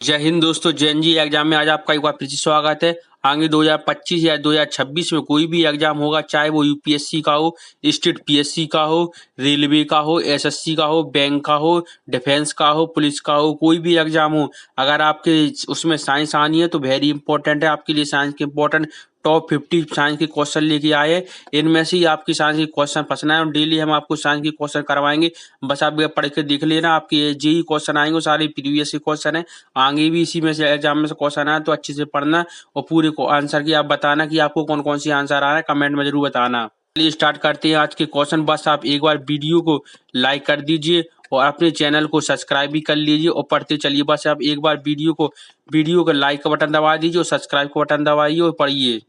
जय हिंद दोस्तों, JNG exam में आज आपका एक बार फिर से स्वागत है। आगे 2025 या 2026 में कोई भी एग्जाम होगा, चाहे वो यूपीएससी का हो, स्टेट पीएससी का हो, रेलवे का हो, एसएससी का हो, बैंक का हो, डिफेंस का हो, पुलिस का हो, कोई भी एग्जाम हो, अगर आपके उसमें साइंस आनी है तो वेरी इंपॉर्टेंट है आपके लिए। साइंस के इंपॉर्टेंट टॉप 50 साइंस के क्वेश्चन लेके आए हैं। इनमें से ही आपकी साइंस के क्वेश्चन फंसना है और डेली हम आपको साइंस के क्वेश्चन करवाएंगे। बस आप ये पढ़ के देख लेना, आपके जेई क्वेश्चन आएंगे वो सारे प्रीवियस के क्वेश्चन है। आगे भी इसी में से एग्जाम में से क्वेश्चन आया तो अच्छे से पढ़ना और पूरे को आंसर की आप बताना कि आपको कौन कौन सी आंसर आ रहा है, कमेंट में जरूर बताना। चलिए स्टार्ट करते हैं आज के क्वेश्चन। बस आप एक बार वीडियो को लाइक कर दीजिए और अपने चैनल को सब्सक्राइब भी कर लीजिए और पढ़ते चलिए। बस आप एक बार वीडियो को लाइक का बटन दबा दीजिए और सब्सक्राइब का बटन दबाइए और पढ़िए।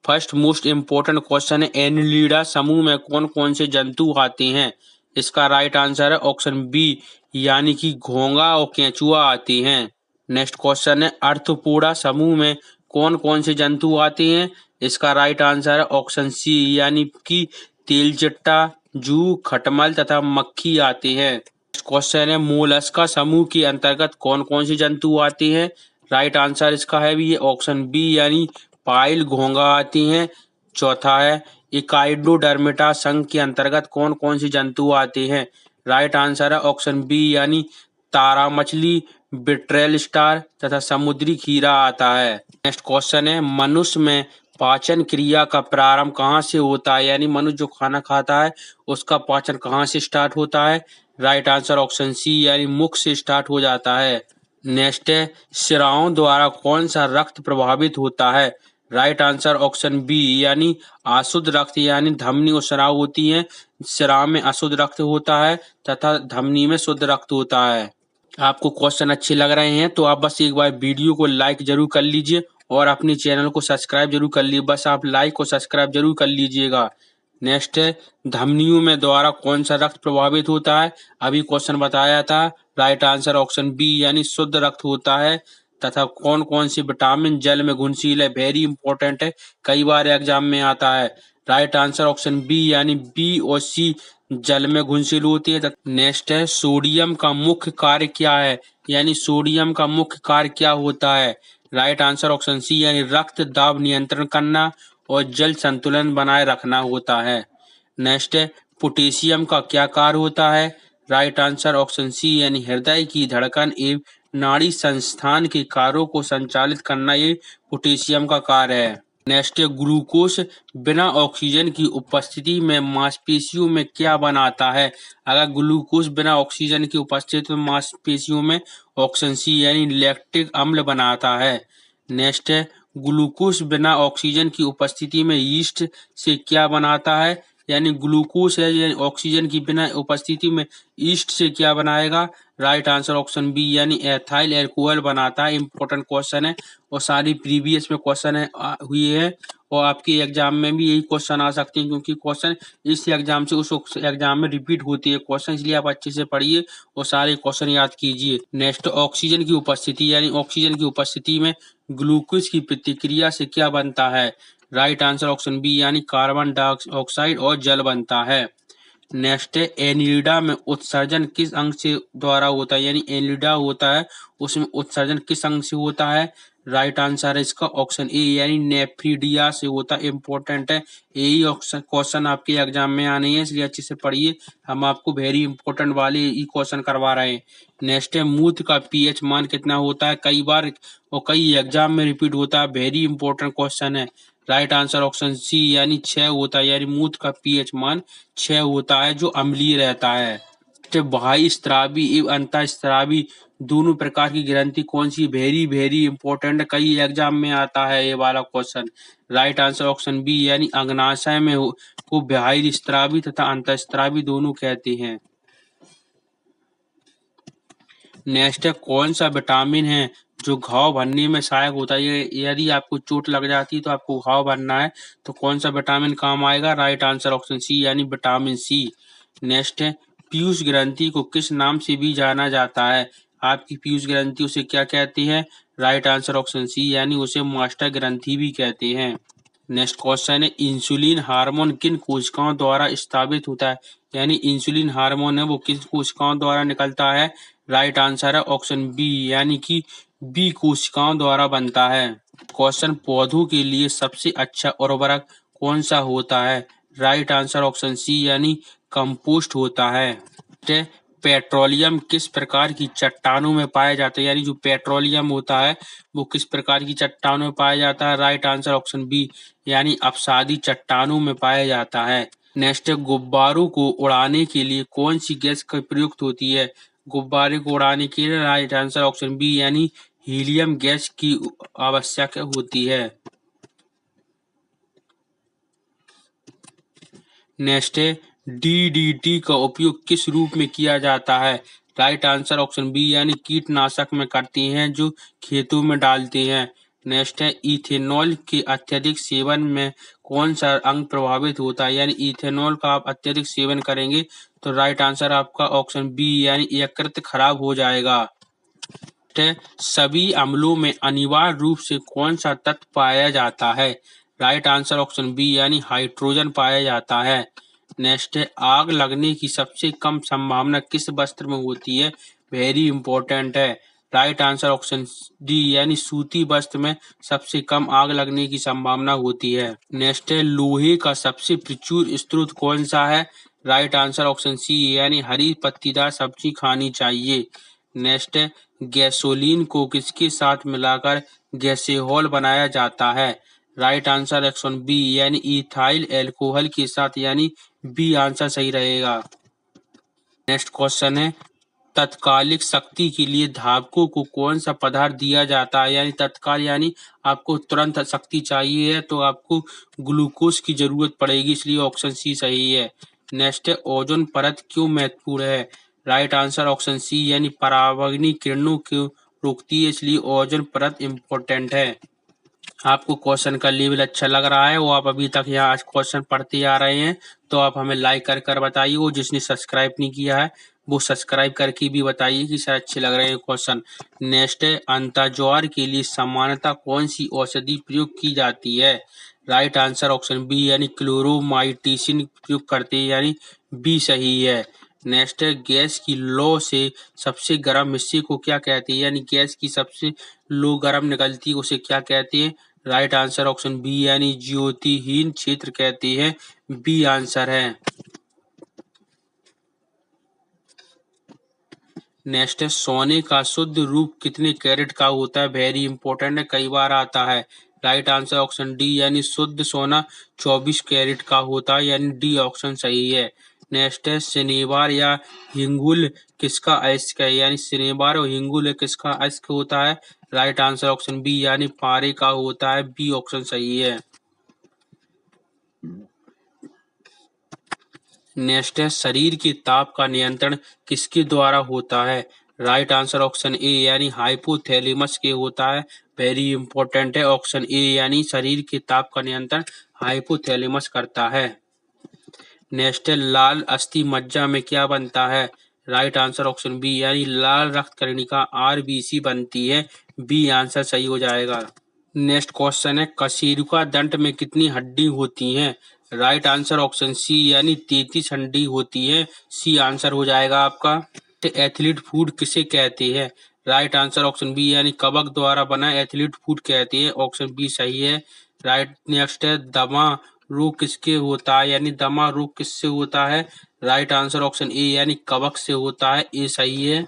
फर्स्ट मोस्ट इम्पोर्टेंट क्वेश्चन है, एनिलिडा समूह में कौन कौन से जंतु आते हैं? इसका राइट आंसर है ऑप्शन बी, यानी कि घोंघा और केंचुआ आते हैं। नेक्स्ट क्वेश्चन है, अर्थोपोडा समूह में कौन कौन से जंतु आते हैं? इसका राइट आंसर है ऑप्शन सी, यानी कि तेलचिट्टा, जू, खटमल तथा मक्खी आते हैं। नेक्स्ट क्वेश्चन है, मोलस्का समूह के अंतर्गत कौन कौन से जंतु आते हैं? राइट आंसर इसका है भी ऑप्शन बी, यानी पाइल, घोंघा आती हैं। चौथा है, इकाइडोडर्मिटा संघ के अंतर्गत कौन कौन से जंतु आते हैं? राइट आंसर है ऑप्शन बी, यानी तारा मछली, बिट्रेल स्टार तथा समुद्री खीरा आता है। नेक्स्ट क्वेश्चन है, मनुष्य में पाचन क्रिया का प्रारंभ कहाँ से होता है? यानी मनुष्य जो खाना खाता है उसका पाचन कहाँ से स्टार्ट होता है? राइट आंसर ऑप्शन सी, यानी मुख से स्टार्ट हो जाता है। नेक्स्ट है, शिराओं द्वारा कौन सा रक्त प्रभावित होता है? राइट आंसर ऑप्शन बी, यानी अशुद्ध रक्त, यानी धमनी और स्राव होती है। स्राव में अशुद्ध रक्त होता है तथा धमनी में शुद्ध रक्त होता है। आपको क्वेश्चन अच्छे लग रहे हैं तो आप बस एक बार वीडियो को लाइक जरूर कर लीजिए और अपने चैनल को सब्सक्राइब जरूर कर लीजिए। बस आप लाइक और सब्सक्राइब जरूर कर लीजिएगा। नेक्स्ट है, धमनियों में द्वारा कौन सा रक्त प्रभावित होता है? अभी क्वेश्चन बताया था। राइट आंसर ऑप्शन बी, यानी शुद्ध रक्त होता है। तथा कौन कौन सी विटामिन जल में घुलनशील है? वेरी इंपॉर्टेंट है, कई बार एग्जाम में आता है। राइट आंसर ऑप्शन बी, यानी बी और सी जल में घुलनशील होती है। नेक्स्ट है, सोडियम का मुख्य कार्य क्या है? यानी सोडियम का मुख्य कार्य क्या होता है? राइट आंसर ऑप्शन सी, यानी रक्त दाब नियंत्रण करना और जल संतुलन बनाए रखना होता है। नेक्स्ट है, पोटेशियम का क्या कार्य होता है? राइट आंसर ऑप्शन सी, यानी हृदय की धड़कन एवं नाड़ी संस्थान के कार्यों को संचालित करना ये पोटेशियम का कार्य है। नेक्स्ट है, ग्लूकोज बिना ऑक्सीजन की उपस्थिति में मांसपेशियों में क्या बनाता है? अगर ग्लूकोज बिना ऑक्सीजन की उपस्थिति में मांसपेशियों में ऑप्शन सी, यानी लैक्टिक अम्ल बनाता है। नेक्स्ट है, ग्लूकोज बिना ऑक्सीजन की उपस्थिति में यीस्ट से क्या बनाता है? यानी ग्लूकोज है, यानी ऑक्सीजन की बिना उपस्थिति में यीस्ट से क्या बनाएगा? राइट आंसर ऑप्शन बी, यानी एथाइल एल्कोहल बनाता है। इंपॉर्टेंट क्वेश्चन है और सारी प्रीवियस में क्वेश्चन है हुई है और आपके एग्जाम में भी यही क्वेश्चन आ सकते हैं, क्योंकि क्वेश्चन इस एग्जाम से उस एग्जाम में रिपीट होती है क्वेश्चन, इसलिए आप अच्छे से पढ़िए और सारे क्वेश्चन याद कीजिए। नेक्स्ट, ऑक्सीजन की उपस्थिति, यानी ऑक्सीजन की उपस्थिति में ग्लूकोज की प्रतिक्रिया से क्या बनता है? राइट आंसर ऑप्शन बी, यानी कार्बन डाइऑक्साइड और जल बनता है। नेक्स्ट है, एनिलिडा में उत्सर्जन किस अंग से द्वारा होता है? यानी एनिलिडा होता है उसमें उत्सर्जन किस अंग से होता है? राइट आंसर है इसका ऑप्शन ए, यानी नेफ्रीडिया से होता है। इंपॉर्टेंट है, यही क्वेश्चन आपके एग्जाम में आने हैं, इसलिए अच्छे से पढ़िए। हम आपको वेरी इंपॉर्टेंट वाले ही क्वेश्चन करवा रहे हैं। नेक्स्ट है, मूत्र का पीएच मान कितना होता है? कई बार और कई एग्जाम में रिपीट होता है, वेरी इंपॉर्टेंट क्वेश्चन है। राइट आंसर ऑप्शन सी, यानी 6 होता है, यानी मूत्र का पीएच मान 6 होता है, जो अम्लीय रहता है। बाह्य स्रावी एवं अंतःस्रावी दोनों प्रकार की ग्रंथि कौन सी? वेरी इंपॉर्टेंट, कई एग्जाम में आता है ये वाला question. Right answer option B, यानी अग्नाशय में को बाह्य स्रावी तथा अंतःस्रावी दोनों कहते हैं। नेक्स्ट है, कौन सा विटामिन है जो घाव भरने में सहायक होता है? यदि आपको चोट लग जाती है तो आपको घाव भरना है तो कौन सा विटामिन काम आएगा? राइट आंसर ऑप्शन सी, यानी विटामिन सी। नेक्स्ट है, पीयूष ग्रंथि को किस नाम से भी जाना जाता है? आपकी पीयूष ग्रंथि उसे क्या कहते हैं? राइट आंसर ऑप्शन सी, यानी उसे मास्टर ग्रंथि भी कहते हैं। नेक्स्ट क्वेश्चन है, इंसुलिन हार्मोन किन कोशिकाओं द्वारा स्रावित होता है? यानी इंसुलिन हार्मोन है वो किस कोशिकाओं द्वारा निकलता है? राइट आंसर है ऑप्शन बी, यानी कि बी कोशिकाओं द्वारा बनता है। क्वेश्चन, पौधों के लिए सबसे अच्छा उर्वरक कौन सा होता है? राइट आंसर ऑप्शन सी यानी कंपोस्ट होता है। पेट्रोलियम किस प्रकार की चट्टानों में पाया जाता है? यानी जो पेट्रोलियम होता है वो किस प्रकार की चट्टानों में पाया जाता है? राइट आंसर ऑप्शन बी यानी अपसादी चट्टानों में पाया जाता है। नेक्स्ट, गुब्बारों को उड़ाने के लिए कौन सी गैस का प्रयुक्त होती है? गुब्बारे को उड़ाने के लिए राइट आंसर ऑप्शन बी यानी हीलियम गैस की आवश्यक होती है। नेक्स्ट है, डीडीटी का उपयोग किस रूप में किया जाता है? राइट आंसर ऑप्शन बी यानी कीटनाशक में करते हैं जो खेतों में डालते हैं। नेक्स्ट है, इथेनॉल के अत्यधिक सेवन में कौन सा अंग प्रभावित होता है? यानी इथेनॉल का आप अत्यधिक सेवन करेंगे तो राइट आंसर आपका ऑप्शन बी यानी यकृत खराब हो जाएगा। सभी अम्लों में अनिवार्य रूप से कौन सा तत्व पाया जाता है? राइट आंसर ऑप्शन बी यानी हाइड्रोजन पाया जाता है। नेक्स्ट है, आग लगने की सबसे कम संभावना किस वस्त्र में होती है? वेरी इंपॉर्टेंट है। राइट आंसर ऑप्शन डी यानी सूती वस्त्र में सबसे कम आग लगने की संभावना होती है। नेक्स्ट है, लोहे का सबसे प्रचुर स्रोत कौन सा है? राइट आंसर ऑप्शन सी यानी हरी पत्तीदार सब्जी खानी चाहिए। नेक्स्ट है, गैसोलीन को किसके साथ मिलाकर गैसेहॉल बनाया जाता है? राइट आंसर ऑप्शन बी यानी इथाइल एल्कोहल के साथ, यानी बी आंसर सही रहेगा। नेक्स्ट क्वेश्चन है, तत्कालिक शक्ति के लिए धावकों को कौन सा पदार्थ दिया जाता है? यानी तत्काल यानी आपको तुरंत शक्ति चाहिए है तो आपको ग्लूकोज की जरूरत पड़ेगी, इसलिए ऑप्शन सी सही है। नेक्स्ट है, ओजोन परत क्यों महत्वपूर्ण है? राइट आंसर ऑप्शन सी यानी पराबैंगनी किरणों को रोकती है, इसलिए ओजोन परत इम्पोर्टेंट है। आपको क्वेश्चन का लेवल अच्छा लग रहा है वो आप अभी तक यहाँ आज क्वेश्चन पढ़ते आ रहे हैं तो आप हमें लाइक कर बताइए। वो जिसने सब्सक्राइब नहीं किया है वो सब्सक्राइब करके भी बताइए कि शायद अच्छे लग रहे हैं क्वेश्चन। नेक्स्ट है, अंताज्वार के लिए सामान्यतः कौन सी औषधि प्रयोग की जाती है? राइट आंसर ऑप्शन बी यानी क्लोरोमाइटिसिन प्रयोग करते हैं, यानी बी सही है। नेक्स्ट है, गैस की लौ से सबसे गर्म हिस्से को क्या कहते हैं? यानी गैस की सबसे लो गर्म निकलती है उसे क्या कहते हैं? राइट आंसर ऑप्शन बी यानी ज्योतिहीन क्षेत्र कहते हैं, बी आंसर है। नेक्स्ट है, सोने का शुद्ध रूप कितने कैरेट का होता है? वेरी इंपॉर्टेंट है, कई बार आता है। राइट आंसर ऑप्शन डी यानी शुद्ध सोना 24 कैरेट का होता है, यानी डी ऑप्शन सही है। नेक्स्ट है, शनिवार या हिंगुल किसका अयस्क है? यानी शनिवार और हिंगुल किसका अयस्क होता है? राइट आंसर ऑप्शन बी यानी पारे का होता है, बी ऑप्शन सही है। नेक्स्ट है, शरीर के ताप का नियंत्रण किसके द्वारा होता है? राइट आंसर ऑप्शन ए यानी हाइपोथैलेमस के होता है, वेरी इंपॉर्टेंट है। ऑप्शन ए यानी शरीर के ताप का नियंत्रण हाइपोथैलेमस करता है। नेक्स्ट है, लाल अस्थि मज्जा में क्या बनता है? राइट आंसर ऑप्शन बी यानी लाल रक्त कणिका आरबीसी बनती है, बी आंसर सही हो जाएगा। नेक्स्ट क्वेश्चन है, कशेरुका दंत में कितनी हड्डी होती हैं? राइट आंसर ऑप्शन सी यानी 33 हड्डी होती है, सी आंसर हो जाएगा आपका। एथलीट फूड किसे कहते हैं? राइट आंसर ऑप्शन बी यानी कवक द्वारा बना एथलीट फूड कहते हैं, ऑप्शन बी सही है। राइट नेक्स्ट है, दमा रोग किसके होता है? यानी दमा रोग किससे होता है? राइट आंसर ऑप्शन ए यानी कवक से होता है, ए सही है।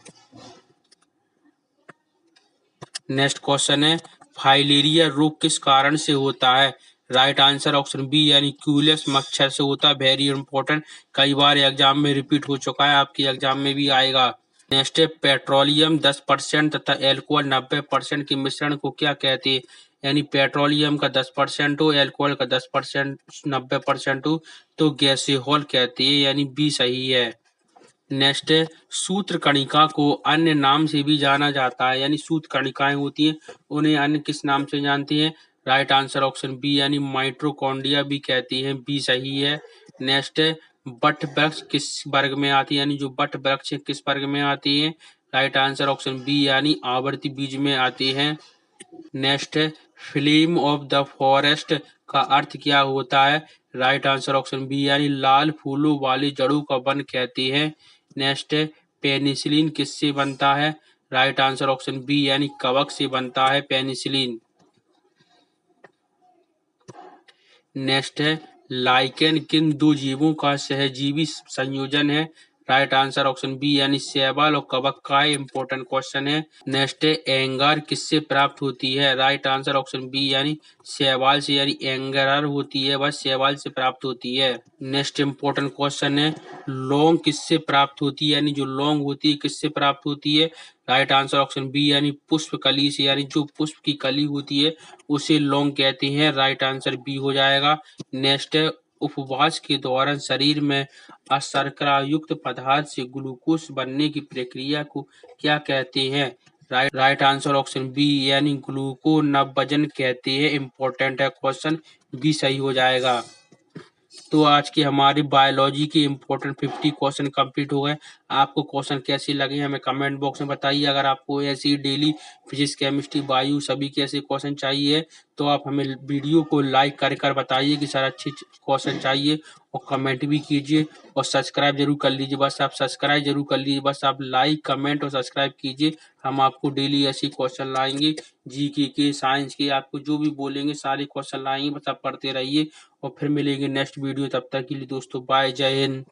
नेक्स्ट क्वेश्चन है, फाइलेरिया रोग किस कारण से होता है? राइट आंसर ऑप्शन बी यानी क्यूलेक्स मच्छर से होता है, वेरी इंपॉर्टेंट, कई बार एग्जाम में रिपीट हो चुका है, आपके एग्जाम में भी आएगा। नेक्स्ट है, पेट्रोलियम 10% तथा एल्कोहल 90% के मिश्रण को क्या कहते हैं? यानी पेट्रोलियम का 10% हो, एल्कोहल का 10%, 90% हो तो गैसेहॉल कहते हैं, यानी बी सही है। नेक्स्ट है, सूत्र कणिका को अन्य नाम से भी जाना जाता है, यानी सूत्र कणिकाएं होती हैं उन्हें अन्य किस नाम से जानती हैं? राइट आंसर ऑप्शन बी यानी माइटोकॉन्ड्रिया भी कहती हैं, बी सही है। नेक्स्ट है, बट वृक्ष किस वर्ग में आती है? यानी जो बट वृक्ष है किस वर्ग में आती है? राइट आंसर ऑप्शन बी यानी आवर्ती बीज में आती हैं। नेक्स्ट है, फ्लेम ऑफ द फॉरेस्ट का अर्थ क्या होता है? राइट आंसर ऑप्शन बी यानी लाल फूलों वाली जड़ों का वन कहते हैं। नेक्स्ट है, पेनिसिलिन किससे बनता है? राइट आंसर ऑप्शन बी यानी कवक से बनता है पेनिसिलिन। नेक्स्ट है लाइकेन किन दो जीवों का सहजीवी संयोजन है? राइट आंसर ऑप्शन बी यानी शैवाल और कवक का इंपॉर्टेंट क्वेश्चन है। नेक्स्ट है एंगर किससे प्राप्त होती है? राइट आंसर ऑप्शन बी यानी शैवाल से, यानी एंगर होती है वह शैवाल से प्राप्त होती है। नेक्स्ट इंपॉर्टेंट क्वेश्चन है लौंग किससे प्राप्त होती है? यानी जो लौंग होती है किससे प्राप्त होती है? राइट आंसर ऑप्शन बी यानी पुष्प कली से, यानी जो पुष्प की कली होती है उसे लौंग कहते हैं। राइट आंसर बी हो जाएगा। नेक्स्ट है उपवास के दौरान शरीर में अशर्करा युक्त पदार्थ से ग्लूकोज बनने की प्रक्रिया को क्या कहते हैं? राइट आंसर ऑप्शन बी यानी ग्लूकोनवजन कहते हैं। इंपॉर्टेंट है क्वेश्चन, बी सही हो जाएगा। तो आज की हमारी बायोलॉजी के इम्पोर्टेंट 50 क्वेश्चन कंप्लीट हो गए। आपको क्वेश्चन कैसे लगे हमें कमेंट बॉक्स में बताइए। अगर आपको ऐसी डेली फिजिक्स केमिस्ट्री बायो सभी के ऐसे क्वेश्चन चाहिए तो आप हमें वीडियो को लाइक कर बताइए कि सर अच्छे क्वेश्चन चाहिए, और कमेंट भी कीजिए और सब्सक्राइब जरूर कर लीजिए। बस आप सब्सक्राइब जरूर कर लीजिए, बस आप लाइक कमेंट और सब्सक्राइब कीजिए। हम आपको डेली ऐसे क्वेश्चन लाएंगे, जीके के साइंस के, आपको जो भी बोलेंगे सारे क्वेश्चन लाएंगे। बस आप पढ़ते रहिए और फिर मिलेंगे नेक्स्ट वीडियो। तब तक के लिए दोस्तों बाय, जय हिंद।